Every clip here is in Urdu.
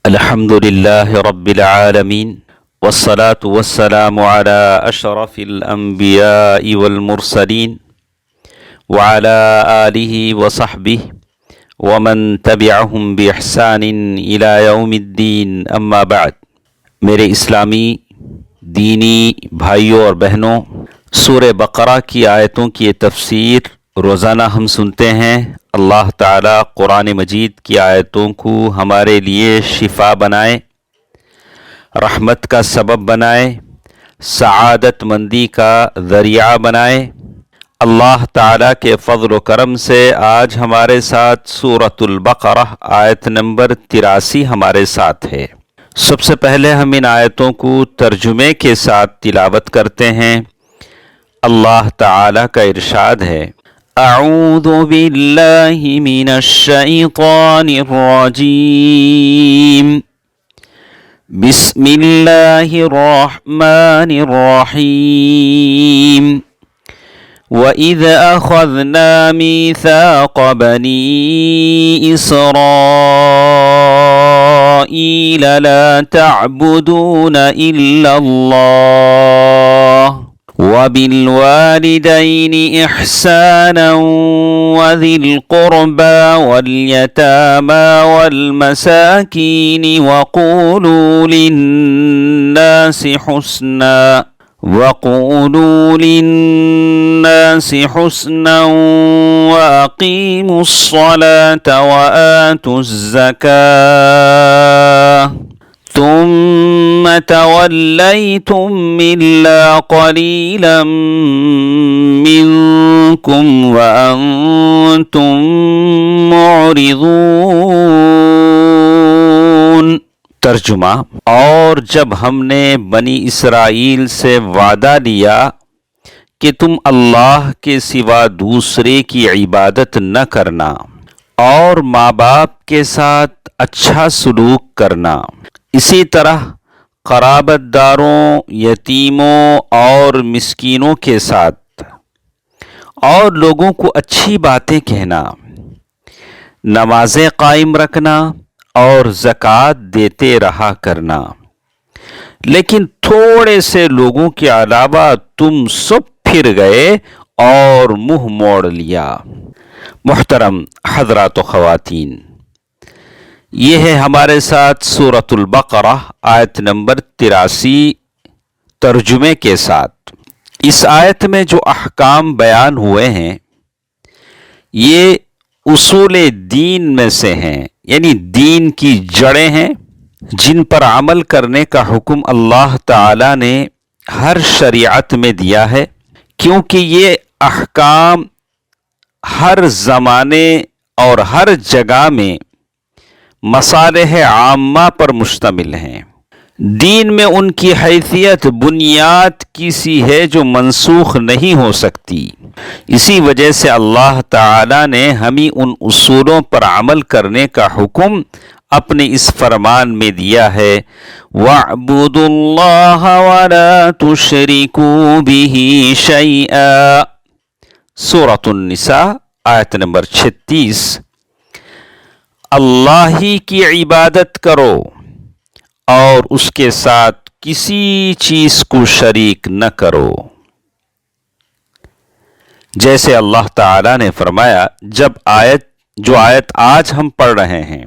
الحمد لله رب العالمين والصلاة والسلام على أشرف الأنبياء والمرسلين وعلى آله وصحبه ومن تبعهم بإحسان إلى يوم الدين أما بعد۔ میرے اسلامی دینی بھائیوں اور بہنوں، سورہ بقرہ کی آیتوں کی تفسیر روزانہ ہم سنتے ہیں۔ اللہ تعالیٰ قرآن مجید کی آیتوں کو ہمارے لیے شفا بنائے، رحمت کا سبب بنائے، سعادت مندی کا ذریعہ بنائے۔ اللہ تعالیٰ کے فضل و کرم سے آج ہمارے ساتھ سورۃ البقرہ آیت نمبر 83 ہمارے ساتھ ہے۔ سب سے پہلے ہم ان آیتوں کو ترجمے کے ساتھ تلاوت کرتے ہیں۔ اللہ تعالیٰ کا ارشاد ہے، اعوذ باللہ من الشیطان الرجیم، بسم اللہ الرحمن الرحیم، وَإِذْ أَخَذْنَا مِيثَاقَ بَنِي إِسْرَائِيلَ لَا تَعْبُدُونَ إِلَّا اللَّهَ وَبِالْوَالِدَيْنِ إِحْسَانًا وَذِي الْقُرْبَى وَالْيَتَامَى وَالْمَسَاكِينِ وَقُولُوا لِلنَّاسِ حُسْنًا وَأَقِيمُوا الصَّلَاةَ وَآتُوا الزَّكَاةَ ثُمَّ تَوَلَّيْتُمْ إِلَّا قَلِيلًا مِّنكُمْ وَأَنتُم مُّعْرِضُونَ۔ ترجمہ: اور جب ہم نے بنی اسرائیل سے وعدہ لیا کہ تم اللہ کے سوا دوسرے کی عبادت نہ کرنا اور ماں باپ کے ساتھ اچھا سلوک کرنا، اسی طرح قرابت داروں، یتیموں اور مسکینوں کے ساتھ، اور لوگوں کو اچھی باتیں کہنا، نمازیں قائم رکھنا اور زکوٰۃ دیتے رہا کرنا، لیکن تھوڑے سے لوگوں کے علاوہ تم سب پھر گئے اور منہ موڑ لیا۔ محترم حضرات و خواتین، یہ ہے ہمارے ساتھ سورۃ البقرہ آیت نمبر 83 ترجمے کے ساتھ۔ اس آیت میں جو احکام بیان ہوئے ہیں یہ اصول دین میں سے ہیں، یعنی دین کی جڑیں ہیں جن پر عمل کرنے کا حکم اللہ تعالیٰ نے ہر شریعت میں دیا ہے، کیونکہ یہ احکام ہر زمانے اور ہر جگہ میں مصالح عامہ پر مشتمل ہیں۔ دین میں ان کی حیثیت بنیاد کی سی ہے جو منسوخ نہیں ہو سکتی۔ اسی وجہ سے اللہ تعالیٰ نے ہمیں ان اصولوں پر عمل کرنے کا حکم اپنے اس فرمان میں دیا ہے، وَاعْبُدُوا اللَّهَ وَلَا تُشْرِكُوا بِهِ شَيْئًا۔ سورۃ النساء آیت نمبر 36۔ اللہ ہی کی عبادت کرو اور اس کے ساتھ کسی چیز کو شریک نہ کرو۔ جیسے اللہ تعالیٰ نے فرمایا، جو آیت آج ہم پڑھ رہے ہیں،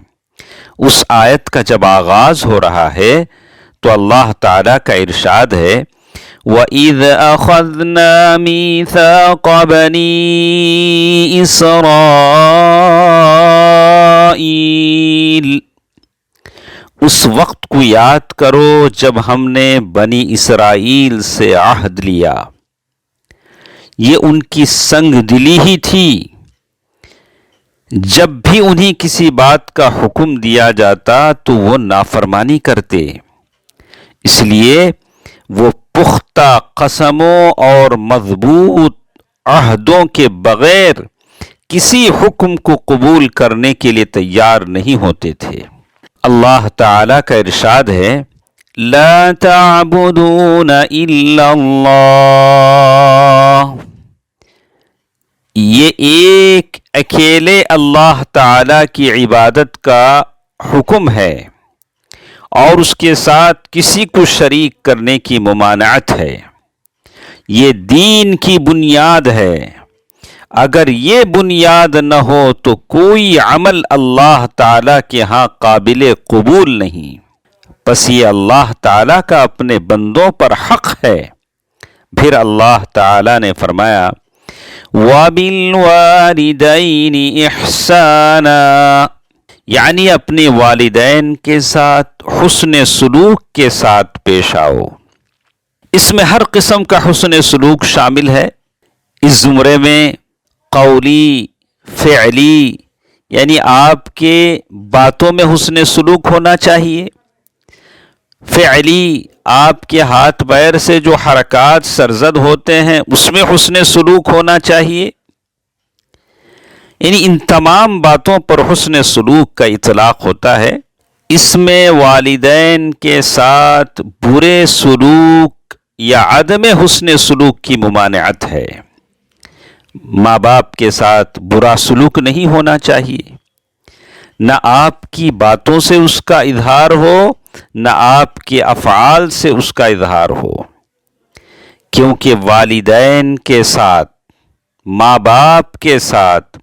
اس آیت کا جب آغاز ہو رہا ہے تو اللہ تعالیٰ کا ارشاد ہے، وَإِذْ أَخَذْنَا مِيثَاقَ بَنِي إِسْرَائِيلَ۔ اس وقت کو یاد کرو جب ہم نے بنی اسرائیل سے عہد لیا۔ یہ ان کی سنگ دلی ہی تھی، جب بھی انہیں کسی بات کا حکم دیا جاتا تو وہ نافرمانی کرتے، اس لیے وہ پختہ قسموں اور مضبوط عہدوں کے بغیر کسی حکم کو قبول کرنے کے لیے تیار نہیں ہوتے تھے۔ اللہ تعالیٰ کا ارشاد ہے، لا تعبدون الا اللہ۔ یہ ایک اکیلے اللہ تعالیٰ کی عبادت کا حکم ہے، اور اس کے ساتھ کسی کو شریک کرنے کی ممانعت ہے۔ یہ دین کی بنیاد ہے۔ اگر یہ بنیاد نہ ہو تو کوئی عمل اللہ تعالیٰ کے ہاں قابل قبول نہیں۔ پس یہ اللہ تعالیٰ کا اپنے بندوں پر حق ہے۔ پھر اللہ تعالیٰ نے فرمایا وَبِالْوَالِدَيْنِ إِحْسَانًا، یعنی اپنے والدین کے ساتھ حسن سلوک کے ساتھ پیش آؤ۔ اس میں ہر قسم کا حسن سلوک شامل ہے۔ اس زمرے میں قولی، فعلی، یعنی آپ کے باتوں میں حسن سلوک ہونا چاہیے، فعلی، آپ کے ہاتھ پیر سے جو حرکات سرزد ہوتے ہیں اس میں حسن سلوک ہونا چاہیے، یعنی ان تمام باتوں پر حسن سلوک کا اطلاق ہوتا ہے۔ اس میں والدین کے ساتھ برے سلوک یا عدم حسن سلوک کی ممانعت ہے۔ ماں باپ کے ساتھ برا سلوک نہیں ہونا چاہیے، نہ آپ کی باتوں سے اس کا اظہار ہو، نہ آپ کے افعال سے اس کا اظہار ہو، کیونکہ والدین کے ساتھ، ماں باپ کے ساتھ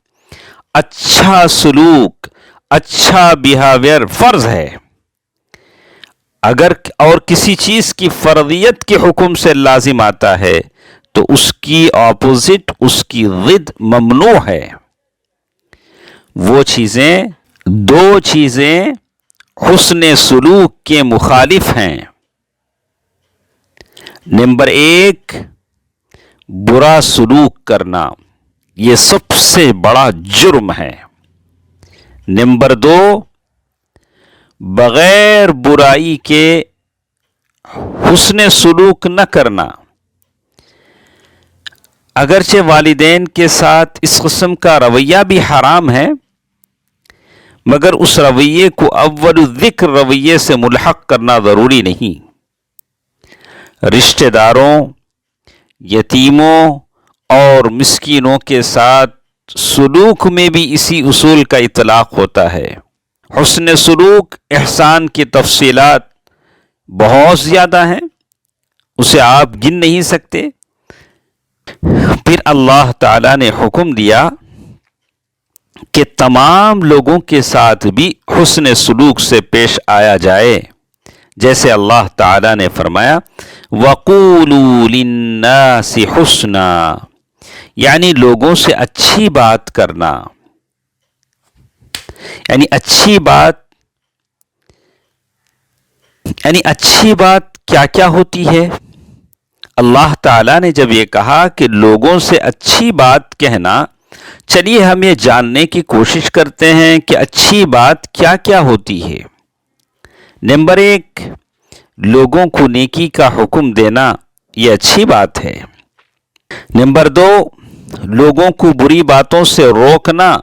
اچھا سلوک، اچھا بیہیویئر فرض ہے۔ اگر اور کسی چیز کی فرضیت کے حکم سے لازم آتا ہے تو اس کی اپوزٹ، اس کی ضد ممنوع ہے۔ وہ چیزیں، دو چیزیں حسن سلوک کے مخالف ہیں۔ نمبر 1، برا سلوک کرنا، یہ سب سے بڑا جرم ہے۔ نمبر 2، بغیر برائی کے حسن سلوک نہ کرنا۔ اگرچہ والدین کے ساتھ اس قسم کا رویہ بھی حرام ہے، مگر اس رویے کو اول الذکر رویے سے ملحق کرنا ضروری نہیں۔ رشتہ داروں، یتیموں اور مسکینوں کے ساتھ سلوک میں بھی اسی اصول کا اطلاق ہوتا ہے۔ حسن سلوک، احسان کی تفصیلات بہت زیادہ ہیں، اسے آپ گن نہیں سکتے۔ پھر اللہ تعالیٰ نے حکم دیا کہ تمام لوگوں کے ساتھ بھی حسن سلوک سے پیش آیا جائے، جیسے اللہ تعالیٰ نے فرمایا وَقُولُوا لِلنَّاسِ حُسْنًا، یعنی لوگوں سے اچھی بات کرنا۔ یعنی اچھی بات کیا کیا ہوتی ہے؟ اللہ تعالیٰ نے جب یہ کہا کہ لوگوں سے اچھی بات کہنا، چلیے ہم یہ جاننے کی کوشش کرتے ہیں کہ اچھی بات کیا کیا ہوتی ہے۔ نمبر 1، لوگوں کو نیکی کا حکم دینا، یہ اچھی بات ہے۔ نمبر 2، لوگوں کو بری باتوں سے روکنا،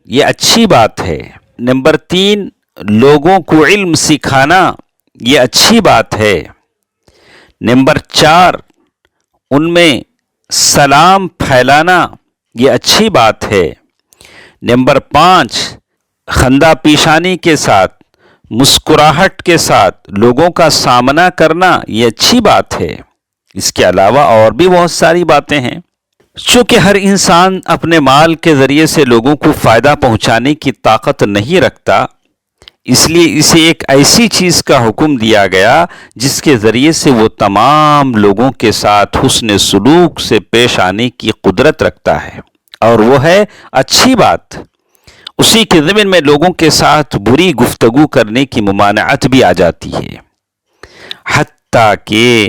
یہ اچھی بات ہے۔ نمبر 3، لوگوں کو علم سکھانا، یہ اچھی بات ہے۔ نمبر 4، ان میں سلام پھیلانا، یہ اچھی بات ہے۔ نمبر 5، خندہ پیشانی کے ساتھ، مسکراہٹ کے ساتھ لوگوں کا سامنا کرنا، یہ اچھی بات ہے۔ اس کے علاوہ اور بھی بہت ساری باتیں ہیں۔ چونکہ ہر انسان اپنے مال کے ذریعے سے لوگوں کو فائدہ پہنچانے کی طاقت نہیں رکھتا، اس لیے اسے ایک ایسی چیز کا حکم دیا گیا جس کے ذریعے سے وہ تمام لوگوں کے ساتھ حسن سلوک سے پیش آنے کی قدرت رکھتا ہے، اور وہ ہے اچھی بات۔ اسی کے ضمن میں لوگوں کے ساتھ بری گفتگو کرنے کی ممانعت بھی آ جاتی ہے، حتیٰ کہ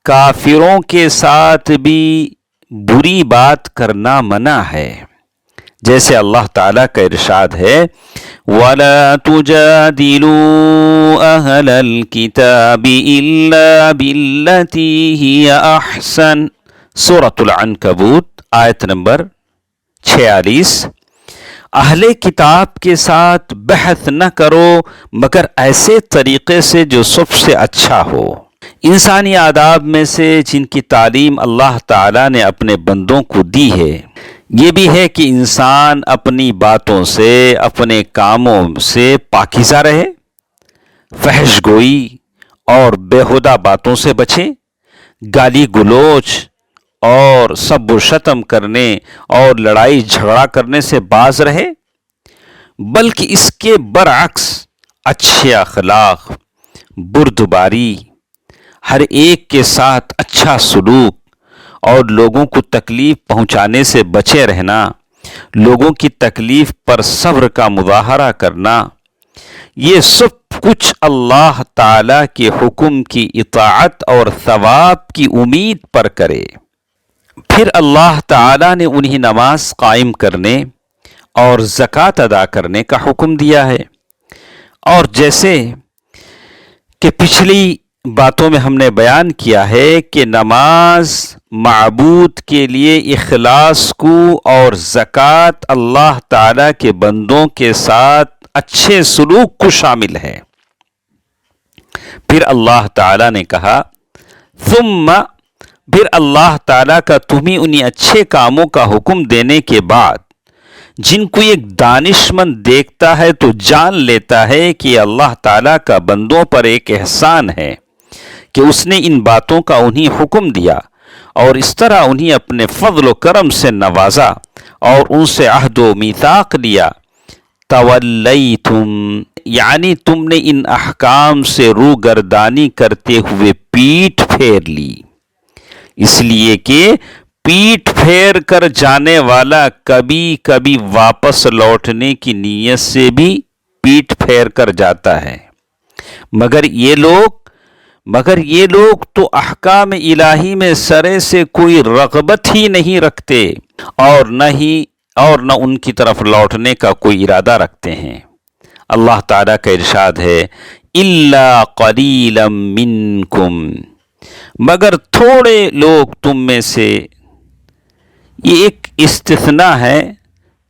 کافروں کے ساتھ بھی بری بات کرنا منع ہے، جیسے اللہ تعالیٰ کا ارشاد ہے وَلَا تُجَادِلُوا أَهْلَ الْكِتَابِ إِلَّا بِالَّتِي هِيَ أَحْسَنُ، سورۃ العنکبوت آیت نمبر 46۔ اہل کتاب کے ساتھ بحث نہ کرو مگر ایسے طریقے سے جو سب سے اچھا ہو۔ انسانی آداب میں سے جن کی تعلیم اللہ تعالیٰ نے اپنے بندوں کو دی ہے، یہ بھی ہے کہ انسان اپنی باتوں سے، اپنے کاموں سے پاکیزہ رہے، فحش گوئی اور بیہودہ باتوں سے بچیں، گالی گلوچ اور سب و شتم کرنے اور لڑائی جھگڑا کرنے سے باز رہے، بلکہ اس کے برعکس اچھے اخلاق، بردباری، ہر ایک کے ساتھ اچھا سلوک اور لوگوں کو تکلیف پہنچانے سے بچے رہنا، لوگوں کی تکلیف پر صبر کا مظاہرہ کرنا، یہ سب کچھ اللہ تعالی کے حکم کی اطاعت اور ثواب کی امید پر کرے۔ پھر اللہ تعالی نے انہیں نماز قائم کرنے اور زکوٰۃ ادا کرنے کا حکم دیا ہے، اور جیسے کہ پچھلی باتوں میں ہم نے بیان کیا ہے کہ نماز معبود کے لیے اخلاص کو اور زکوٰۃ اللہ تعالی کے بندوں کے ساتھ اچھے سلوک کو شامل ہے۔ پھر اللہ تعالی نے کہا پھر اللہ تعالیٰ کا تمہیں انہی اچھے کاموں کا حکم دینے کے بعد جن کو ایک دانشمند دیکھتا ہے تو جان لیتا ہے کہ اللہ تعالیٰ کا بندوں پر ایک احسان ہے کہ اس نے ان باتوں کا انہیں حکم دیا اور اس طرح انہیں اپنے فضل و کرم سے نوازا اور ان سے عہد و میثاق لیا۔ تولیتم یعنی تم نے ان احکام سے روگردانی کرتے ہوئے پیٹھ پھیر لی، اس لیے کہ پیٹھ پھیر کر جانے والا کبھی کبھی واپس لوٹنے کی نیت سے بھی پیٹھ پھیر کر جاتا ہے، مگر یہ لوگ تو احکام الہی میں سرے سے کوئی رغبت ہی نہیں رکھتے اور نہ ان کی طرف لوٹنے کا کوئی ارادہ رکھتے ہیں۔ اللہ تعالیٰ کا ارشاد ہے اِلَّا قَلِيلًا مِّنْكُمْ مگر تھوڑے لوگ تم میں سے، یہ ایک استثناء ہے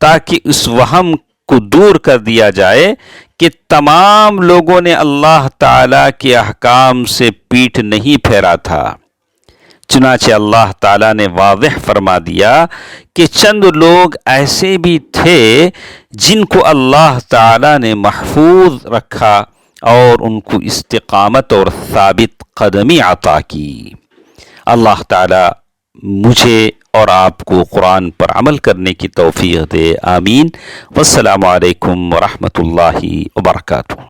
تاکہ اس وہم کو دور کر دیا جائے کہ تمام لوگوں نے اللہ تعالیٰ کے احکام سے پیٹھ نہیں پھیرا تھا، چنانچہ اللہ تعالیٰ نے واضح فرما دیا کہ چند لوگ ایسے بھی تھے جن کو اللہ تعالیٰ نے محفوظ رکھا اور ان کو استقامت اور ثابت قدمی عطا کی۔ اللہ تعالیٰ مجھے اور آپ کو قرآن پر عمل کرنے کی توفیق دے، آمین۔ والسلام علیکم ورحمۃ اللہ وبرکاتہ۔